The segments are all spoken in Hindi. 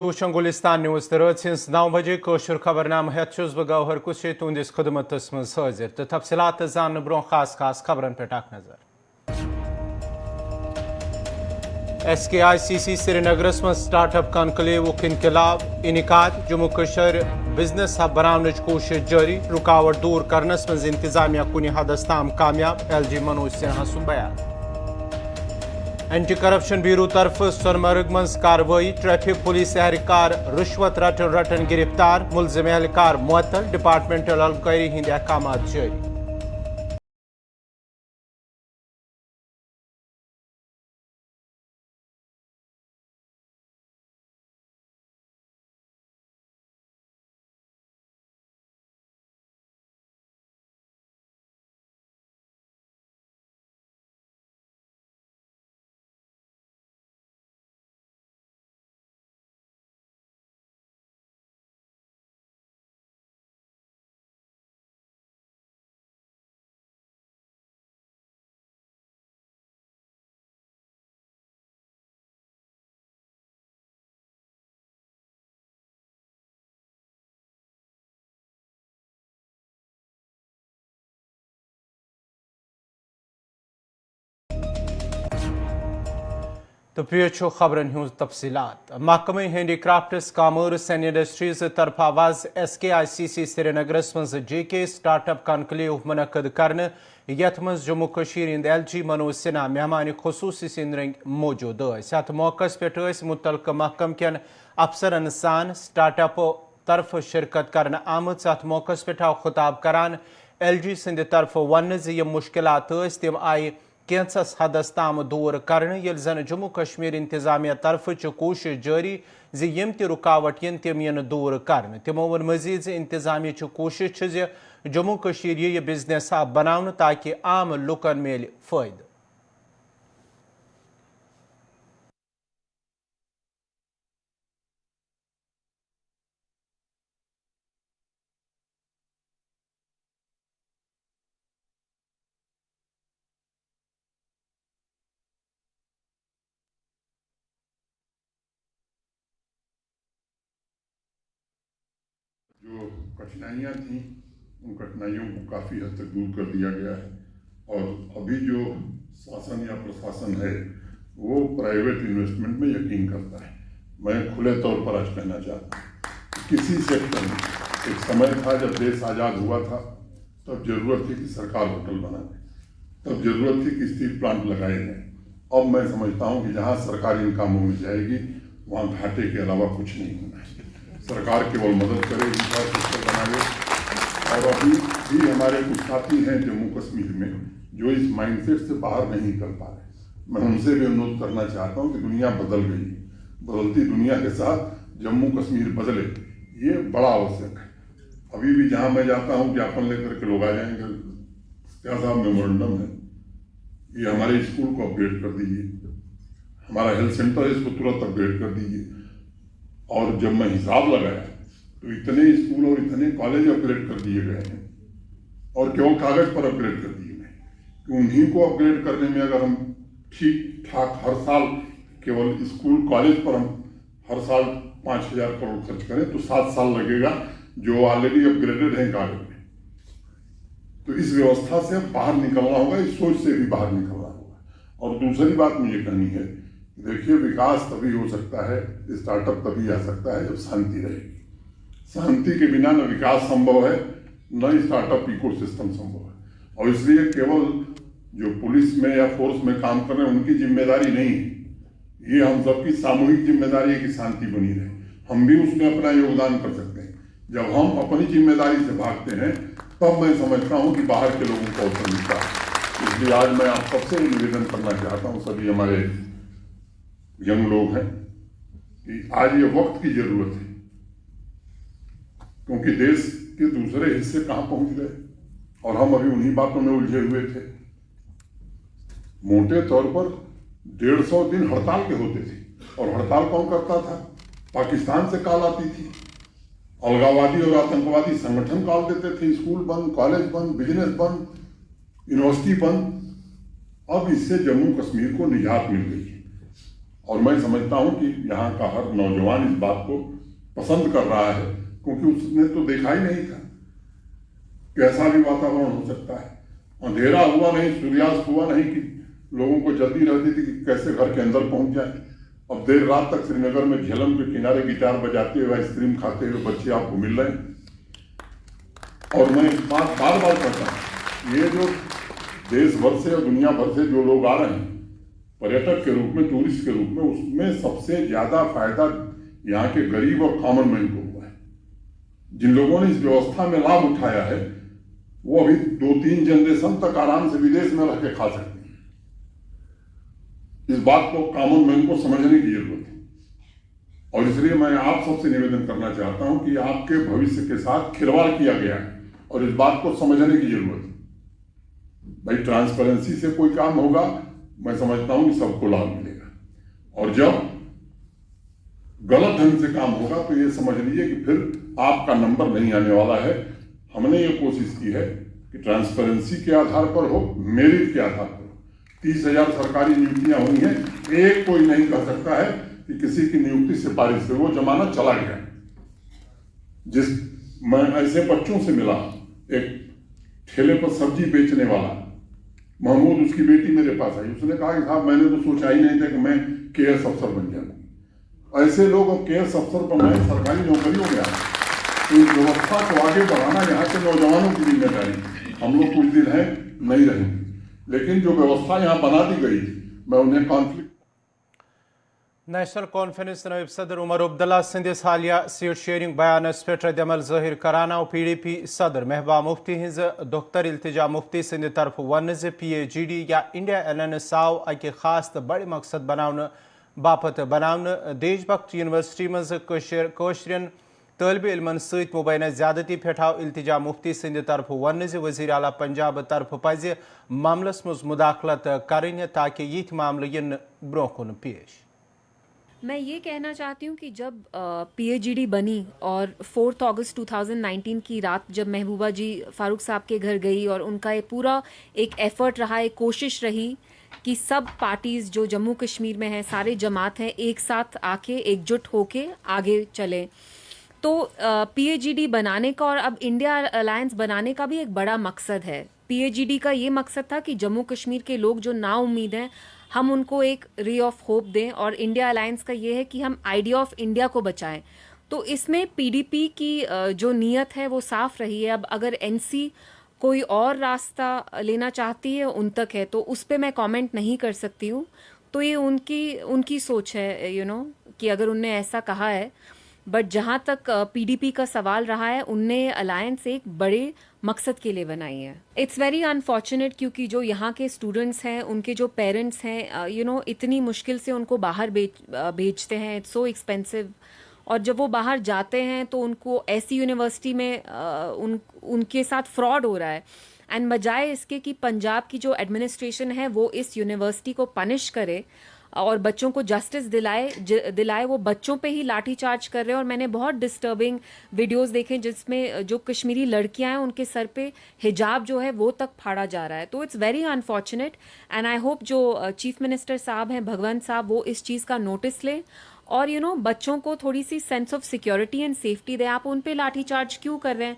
वुचन गुलिस्तान न्यूज सिंस 9 बजे कशर खबरनाम हेत बह गौहर कुशे तुंदिस खदमतस मज हाजिर तो तफसीलात जान ब्रो खास खबरन पे नजर SKICC श्रीनगरस मज स्टार्टअप कॉन्क्लेव इनकलाब इनिकाद जम्मू कश्मीर बिजनेस हब बनाने कोशिश जारी रुकावट दूर करनस मज इंतजामिया कुन हदस ताम कामयाब LG मनोज सिन्हा सुन बयान एंटी करप्शन ब्यूरो तरफ सोनमर्ग मज कार्रवाई ट्रैफिक पुलिस एहलकार रिश्वत रटन गिरफ्तार मुलजिम एहलकार मुअत्तल डिपार्टमेंटल अलकारी हिंद अहकाम जारी तो पे खबरन हूँ तफसीलात महकमे हैंडीक्राफ्ट्स कामर्स एंड इंडस्ट्रीज तरफ आवाज SKICC श्रीनगरस मज JK स्टार्टअप कॉन्क्लेव मुनक़द करने यथ मज जम्मू कश्मीर हिंद LG मनोज सिन्हा मेहमान खसूसी सिंद मौजूद अत मौकस पे मुतलक महकम कन अफसरन सान स्टार्टअप तरफ शिरकत कर आमत अत मौकस पे खुताब करान LG सिंद तरफ वन यह मुश्किलात तम आई कैंसस हदस ताम दूर करने ये जन जम्मू कश्मीर इंतजामिया तरफ कोशिश जारी यम त रुकावट यन तम यन दूर करने तमो वो मजीद इंतजामिया कोशिश जम्मू कश्मीर यह बिजनेस हब बनाने ताकि आम लुकन मिल फायदे जो कठिनाइयाँ थीं उन कठिनाइयों को काफ़ी हद तक दूर कर दिया गया है और अभी जो शासन या प्रशासन है वो प्राइवेट इन्वेस्टमेंट में यकीन करता है। मैं खुले तौर पर आज कहना चाहता हूँ किसी सेक्टर में एक समय था जब देश आज़ाद हुआ था, तब जरूरत थी कि सरकार होटल बना दे, तब जरूरत थी कि स्टील प्लांट लगाए जाए। अब मैं समझता हूँ कि जहाँ सरकार इन कामों में जाएगी वहाँ घाटे के अलावा कुछ नहीं होना है। सरकार केवल मदद करे, इंफ्रास्ट्रक्चर बनाए। और अभी भी हमारे कुछ साथी हैं जम्मू कश्मीर में जो इस माइंडसेट से बाहर नहीं निकल पा रहे। मैं उनसे भी अनुरोध करना चाहता हूँ कि दुनिया बदल गई, बदलती दुनिया के साथ जम्मू कश्मीर बदले, ये बड़ा आवश्यक है। अभी भी जहाँ मैं जाता हूँ ज्ञापन लेकर के लोग आ जाएंगे, क्या साहब मेमोरेंडम है, ये हमारे स्कूल को अपग्रेड कर दीजिए, हमारा हेल्थ सेंटर है इसको तुरंत अपग्रेड कर दीजिए। और जब मैं हिसाब लगाया तो इतने स्कूल और इतने कॉलेज अपग्रेड कर दिए गए हैं और केवल कागज पर अपग्रेड कर दिए गए कि उन्हीं को अपग्रेड करने में अगर हम ठीक ठाक हर साल केवल स्कूल कॉलेज पर हम हर साल 5,000 करोड़ खर्च करें तो 7 साल लगेगा जो ऑलरेडी अपग्रेडेड हैं कागज में। तो इस व्यवस्था से बाहर निकलना होगा, इस सोच से भी बाहर निकलना होगा। और दूसरी बात मुझे कहनी है, देखिए विकास तभी हो सकता है, स्टार्टअप तभी आ सकता है जब शांति रहेगी। शांति के बिना न विकास संभव है न स्टार्टअप इकोसिस्टम संभव है। और इसलिए केवल जो पुलिस में या फोर्स में काम कर रहे हैं उनकी जिम्मेदारी नहीं है, ये हम सबकी सामूहिक जिम्मेदारी है कि शांति बनी रहे। हम भी उसमें अपना योगदान कर सकते हैं। जब हम अपनी जिम्मेदारी से भागते हैं तब मैं समझता हूँ कि बाहर के लोगों को अवसर मिलता है। इसलिए आज मैं आप सबसे निवेदन करना चाहता हूँ, सभी हमारे यंग लोग हैं, कि आज ये वक्त की जरूरत है, क्योंकि देश के दूसरे हिस्से कहाँ पहुंच गए और हम अभी उन्हीं बातों में उलझे हुए थे। मोटे तौर पर 150 दिन हड़ताल के होते थे और हड़ताल कौन करता था? पाकिस्तान से कॉल आती थी, अलगाववादी और आतंकवादी संगठन कॉल देते थे, स्कूल बंद, कॉलेज बंद, बिजनेस बंद, यूनिवर्सिटी बंद। अब इससे जम्मू कश्मीर को निजात मिल गई है और मैं समझता हूँ कि यहाँ का हर नौजवान इस बात को पसंद कर रहा है, क्योंकि उसने तो देखा ही नहीं था कैसा भी वातावरण हो सकता है। अंधेरा हुआ नहीं, सूर्यास्त हुआ नहीं कि लोगों को जल्दी रहती थी कि कैसे घर के अंदर पहुंच जाए। अब देर रात तक श्रीनगर में झेलम के किनारे गिटार बजाते हुए, आइसक्रीम खाते हुए बच्चे आपको मिल रहे हैं। और मैं बात बार बार कहता हूँ, ये जो देश भर से और दुनिया भर से जो लोग आ रहे हैं पर्यटक के रूप में, टूरिस्ट के रूप में, उसमें सबसे ज्यादा फायदा यहाँ के गरीब और कॉमन मैन को हुआ है। जिन लोगों ने इस व्यवस्था में लाभ उठाया है वो अभी 2-3 जनरेशन तक आराम से विदेश में रह के खा सकते हैं। इस बात को कॉमन मैन को समझने की जरूरत है, और इसलिए मैं आप सबसे निवेदन करना चाहता हूं कि आपके भविष्य के साथ खिलवाड़ किया गया है और इस बात को समझने की जरूरत है। भाई, ट्रांसपेरेंसी से कोई काम होगा, मैं समझता हूं कि सबको लाभ मिलेगा, और जब गलत ढंग से काम होगा तो ये समझ लीजिए कि फिर आपका नंबर नहीं आने वाला है। हमने ये कोशिश की है कि ट्रांसपेरेंसी के आधार पर हो, मेरिट के आधार पर हो। 30,000 सरकारी नियुक्तियां हुई हैं, एक कोई नहीं कह सकता है कि किसी की नियुक्ति सिफारिश से, वो जमाना चला गया। मैं ऐसे बच्चों से मिला, एक ठेले पर सब्जी बेचने वाला महमूद, उसकी बेटी मेरे पास आई, उसने कहा कि साहब मैंने तो सोचा ही नहीं था कि मैं केएस अफसर बन जाऊंगा। ऐसे लोग अब केएस अफसर बनना है, सरकारी नौकरियों में आए। तो इस व्यवस्था को आगे बढ़ाना यहाँ के नौजवानों की जिम्मेदारी। हम लोग कुछ दिन है नहीं रहेंगे, लेकिन जो व्यवस्था यहाँ बना दी गई, मैं उन्हें कॉन्फ्लिक्ट। नेशनल कॉन्फ्रेंस नईब सदर उमर अब्दुल्ला सिंधिस हालिया सीट शेयरिंग बयानस पे रद्दमल ज़ाहिर कराना और PDP सदर महबूबा मुफ्ती हिंज डॉक्टर इल्तिजा मुफ्ती सिंध तरफ वन PAGD या इंडिया एलायंस आव अकि खास तो बड़े मकसद बनाने बापत बनाने देशभक्त यूनिवर्सिटी मज कशरन तलब इलमन सत मुबैना ज्यादती पेठाव इल्तिजा मुफ्ती सिंध तरफ वन वज़ीर आला पंजाब तरफ पज मामलस मज मुदाखलत करें ताकि यिथ मामले इन ब्रोकुन पेश। मैं ये कहना चाहती हूँ कि जब PAGD बनी और 4 अगस्त 2019 की रात जब महबूबा जी फारूक साहब के घर गई और उनका ये पूरा एक एफर्ट रहा, एक कोशिश रही कि सब पार्टीज़ जो जम्मू कश्मीर में हैं, सारे जमात हैं, एक साथ आके एकजुट होके आगे चलें। तो PAGD बनाने का और अब इंडिया अलायंस बनाने का भी एक बड़ा मकसद है। PAGD का ये मकसद था कि जम्मू कश्मीर के लोग जो नाउम्मीद हैं, हम उनको एक रे ऑफ होप दें, और इंडिया अलायंस का ये है कि हम आइडिया ऑफ इंडिया को बचाएं। तो इसमें PDP की जो नीयत है वो साफ रही है। अब अगर NC कोई और रास्ता लेना चाहती है, उन तक है, तो उस पर मैं कमेंट नहीं कर सकती हूँ। तो ये उनकी सोच है, कि अगर उनने ऐसा कहा है। बट जहाँ तक PDP का सवाल रहा है, उनने अलायंस एक बड़े मकसद के लिए बनाई है। इट्स वेरी अनफॉर्चुनेट, क्योंकि जो यहाँ के स्टूडेंट्स हैं, उनके जो पेरेंट्स हैं, इतनी मुश्किल से उनको बाहर भेजते हैं, इट्स सो एक्सपेंसिव। और जब वो बाहर जाते हैं तो उनको ऐसी यूनिवर्सिटी में उनके साथ फ्रॉड हो रहा है। एंड बजाय इसके कि पंजाब की जो एडमिनिस्ट्रेशन है वो इस यूनिवर्सिटी को पनिश करे और बच्चों को जस्टिस दिलाए, वो बच्चों पे ही लाठी चार्ज कर रहे हैं। और मैंने बहुत डिस्टर्बिंग वीडियोस देखे जिसमें जो कश्मीरी लड़कियां हैं, उनके सर पे हिजाब जो है वो तक फाड़ा जा रहा है। तो it's very unfortunate, and I hope जो चीफ मिनिस्टर साहब हैं, भगवंत साहब, वो इस चीज़ का नोटिस लें और बच्चों को थोड़ी सी sense of security and safety दें। आप उन पे लाठी चार्ज क्यों कर रहे हैं?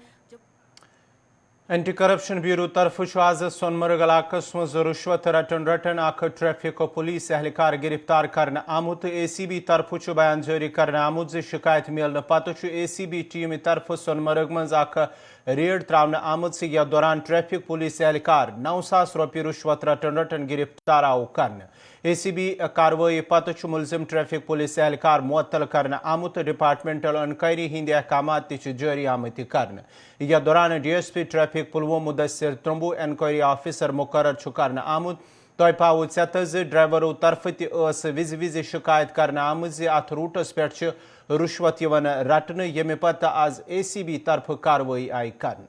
एंटी करप्शन ब्यूरो तरफ आज सोनमर्ग इलाकस मज रुश्वत रटन अख ट्रैफिक पुलिस एहलकार गिरफ्तार कर आमुत। ACB तरफ बयान जारी कर आमुत शिकायत मिलने पत ACB टीम तरफ सोनमर्ग मज अख रेड त्रावन आमुत यथ दौरान ट्रैफिक पुलिस एहलकार 9,000 रुपये रुश्वत रटन गिरफ्तार आव कर। ACB कार्रवाई पत मुलजिम ट्रैफिक पुलिस एहलकार मुअत्तल कर आमुत। डिपार्टमेंटल इनक्वायरी हंद अहकाम जारी आमत कर। यथ दौरान DSP traffic Pulwama Mudassir Trumbu inquiry officer मुकर्रर कर आमुत। तोह पाव े ड्राइवरों तरफ विज शिकायत कर आमुत अथ रूटस पे रुश्वत रटन, यमे पत आज ACB तरफ कार्रवाई आई कर।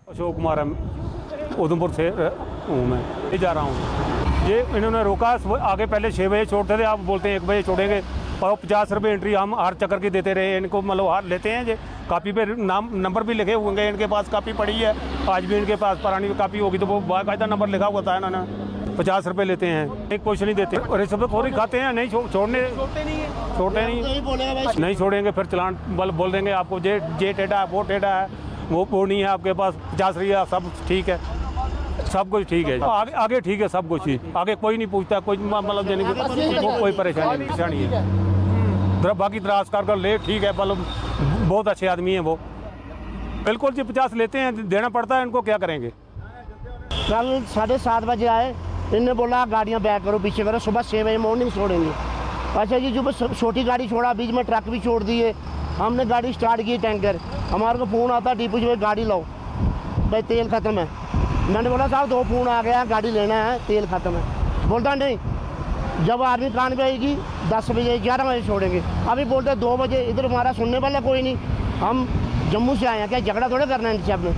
अशोक कुमार उधमपुर से हूँ, मैं जा रहा हूँ। ये इन्होंने रोका, आगे पहले 6 बजे छोड़ते थे, आप बोलते हैं 1 बजे छोड़ेंगे, और 50 रुपये एंट्री हम हर चक्कर की देते रहे इनको, मतलब हर लेते हैं। कापी पे नाम नंबर भी लिखे हुए हैं, इनके पास कापी पड़ी है, आज भी इनके पास पुरानी कापी होगी तो वो बाकायदा नंबर लिखा हुआ था इन्होंने। 50 रुपये लेते हैं, एक कुछ नहीं देते और रिश्वतखोरी खाते हैं, नहीं छोड़ते नहीं छोड़ेंगे, फिर चलान बोल देंगे आपको जे टेढ़ा है, वो टेढ़ा है, वो नहीं है आपके पास, 50 रिया सब ठीक है, सब कुछ ठीक है, आगे ठीक है सब कुछ ही, आगे कोई नहीं पूछता, कोई मतलब देने की कोई परेशानी है। बाकी दराज कर ले ठीक है, मतलब बहुत अच्छे आदमी हैं वो, बिल्कुल जी 50 लेते हैं, देना पड़ता है, इनको क्या करेंगे। कल 7:30 बजे आए, इन्होंने बोला गाड़ियाँ बैक करो, पीछे करो, सुबह 6 बजे मॉर्निंग छोड़ेंगे। अच्छा जी, जो छोटी गाड़ी छोड़ा, बीच में ट्रक भी छोड़ दिए, हमने गाड़ी स्टार्ट की टैंकर, हमारे को फ़ोन आता डिपो में गाड़ी लाओ भाई तेल ख़त्म है। मैंने बोला साहब 2 फ़ोन आ गया, गाड़ी लेना है, तेल ख़त्म है। बोलता नहीं, जब आर्मी कान पे आएगी 10 बजे 11 बजे छोड़ेंगे। अभी बोलते 2 बजे, इधर हमारा सुनने वाला कोई नहीं, हम जम्मू से आए हैं, क्या झगड़ा थोड़ा करना है इनसे अपने।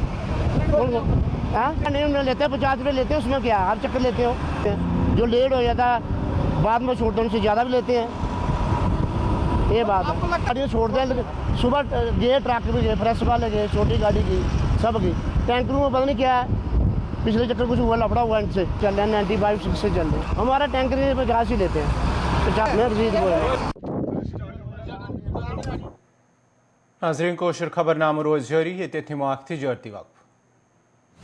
नहीं उन्हें लेते हैं 50 रुपये लेते हैं, उसमें क्या हर चक्कर लेते हो, जो लेट हो जाता है बाद में छोड़ते हैं, उनसे ज़्यादा भी लेते हैं, ये बात है। गाड़ियाँ छोड़ते हैं, सुबह गए ट्रक भी गए, फ्रेश वाले गए, छोटी गाड़ी की, सब की, टैंकरों में पता नहीं क्या है, पिछले चक्कर कुछ हुआ लफड़ा हुआ इनसे, चल रहे हैं 95 से चल रहे हैं, हमारा टैंकर में 50 ही लेते हैं, 50 में रसीद बोल रहे हैं। नाज़रीन कोशर खबरनामा रोज़ जारी है, तिमाक थी जरती वक्त।